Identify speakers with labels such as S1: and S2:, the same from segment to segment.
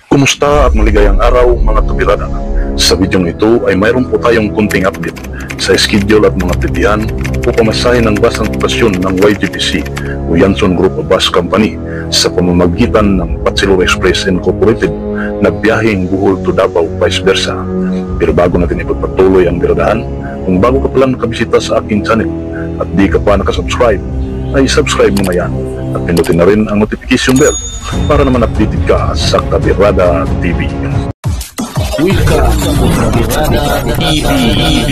S1: Kumusta at maligayang araw mga kabirada. Sa videong ito ay mayroon po tayong kunting update sa schedule at mga titihan o pamasahe ng bus ng okupasyon ng YGPC o Yanson Group of Bus Company sa pamamagitan ng Patsilor Express Incorporated na biyaheng Bohol to Davao vice versa. Pero bago natin ipagpatuloy ang biradahan, kung bago ka palang nakabisita sa aking channel at di ka pa nakasubscribe, ay subscribe mo na yan at pindutin na rin ang notification bell para naman updated ka sa Kabirada TV.
S2: Welcome to Kabirada TV.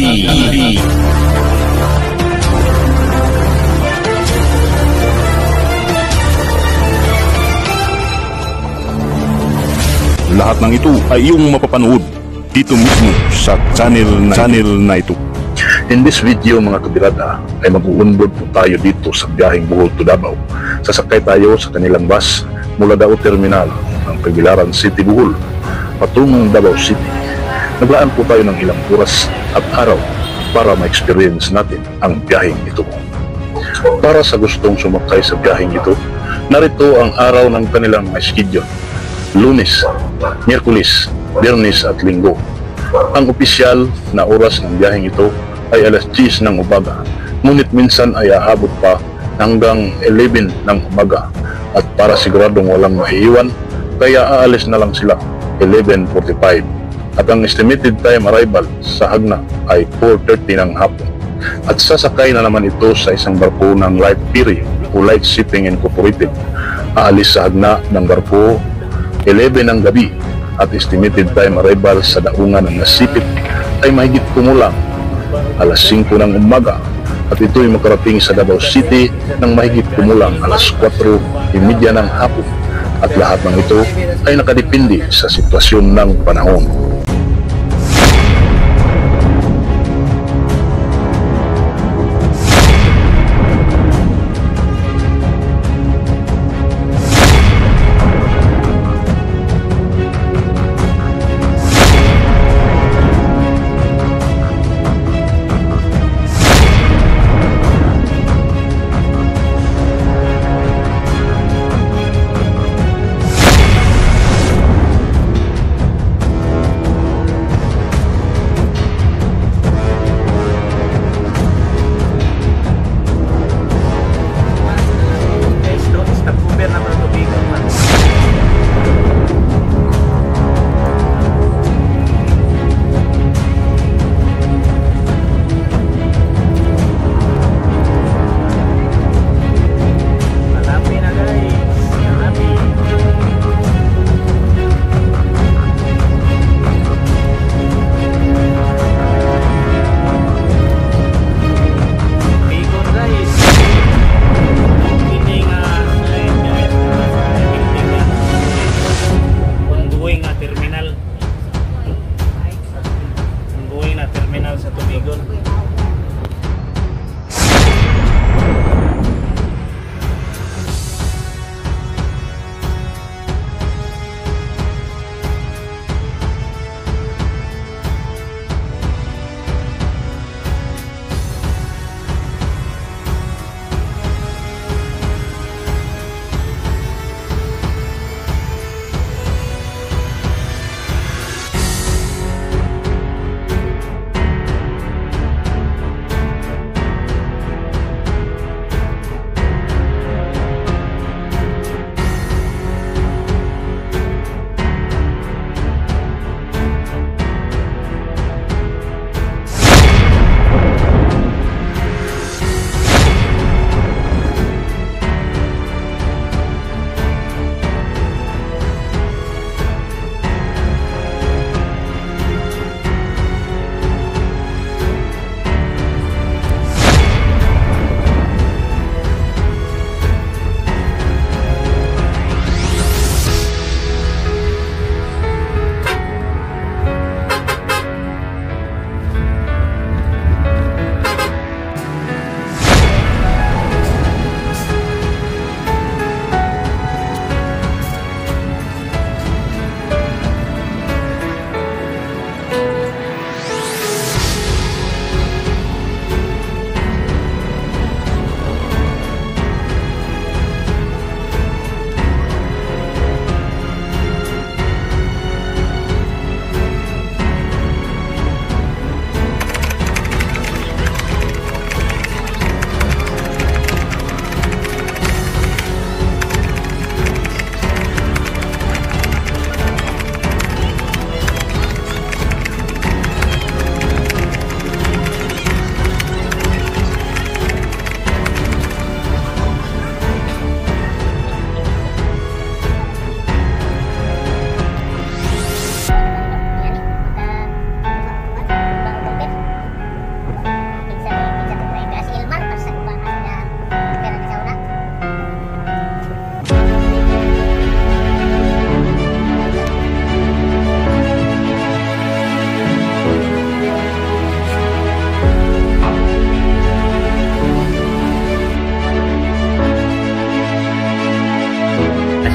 S1: Lahat ng ito ay iyong mapapanood dito mismo sa channel na ito. In this video mga kabirada ay mag-uunboard po tayo dito sa biyaheng Bohol to Davao. Sasakay tayo sa kanilang bus mula Davao Terminal ng Tagbilaran City, Bohol patungong Davao City. Naglaan po tayo ng ilang oras at araw para ma-experience natin ang biyaheng ito. Para sa gustong sumakay sa biyaheng ito, narito ang araw ng kanilang schedule: Lunes, Miyerkules, Biyernes at Linggo. Ang opisyal na oras ng biyaheng ito ay alas 10 ng umaga, ngunit minsan ay aabot pa hanggang 11 ng umaga, at para siguradong walang maiiwan, kaya aalis na lang sila 11:45, at ang estimated time arrival sa Hagna ay 4:30 ng hapon. At sasakay na naman ito sa isang barko ng Light Ferry o Light Shipping Incorporated. Aalis sa Hagna ng barko 11 ng gabi, at estimated time arrival sa daungan ng Nasipit ay mahigit kumulang alas 5 ng umaga, at ito'y makarating sa Davao City ng mahigit kumulang alas 4:30 ng hapon, at lahat ng ito ay nakadepende sa sitwasyon ng panahon.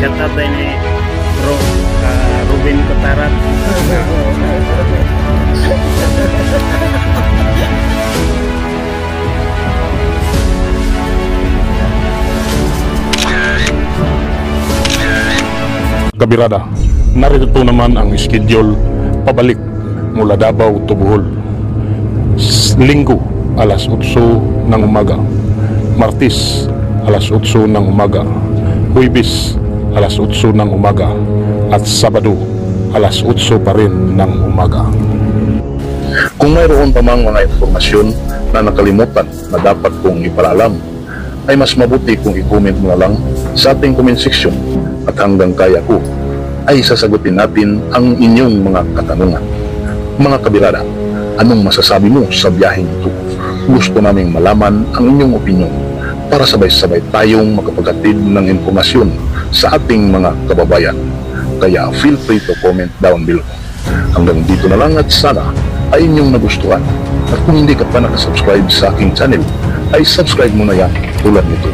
S3: shout out tayo ni Bro Ruben Cotarat.
S1: Kabirada, narito naman ang schedule pabalik mula Davao to Bohol. Linggo, alas 8 ng umaga. Martes, alas 8 ng umaga. Huwebes, alas 8 ng umaga. At Sabado, alas 8 pa rin ng umaga. Kung mayroon pa mang mga informasyon na nakalimutan na dapat kong ipaalam, ay mas mabuti kung i-comment mo na lang sa ating comment section, at hanggang kaya ko ay sasagutin natin ang inyong mga katanungan. Mga kabirada, anong masasabi mo sa biyaheng ito? Gusto naming malaman ang inyong opinyon para sabay-sabay tayong makapaghatid ng informasyon sa ating mga kababayan. Kaya feel free to comment down below. Hanggang dito na lang, at sana ay inyong nagustuhan. At kung hindi ka pa nakasubscribe sa aking channel, ay subscribe mo na yan tulad nito.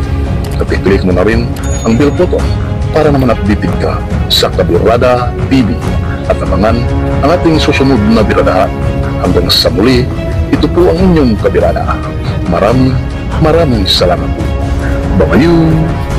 S1: At i-click mo na rin ang bell button para naman updated ka sa Kabirada TV, at abangan ang ating susunod na biradahan. Hanggang sa muli, ito po ang inyong kabirada. Maraming salamat po. Bye-bye.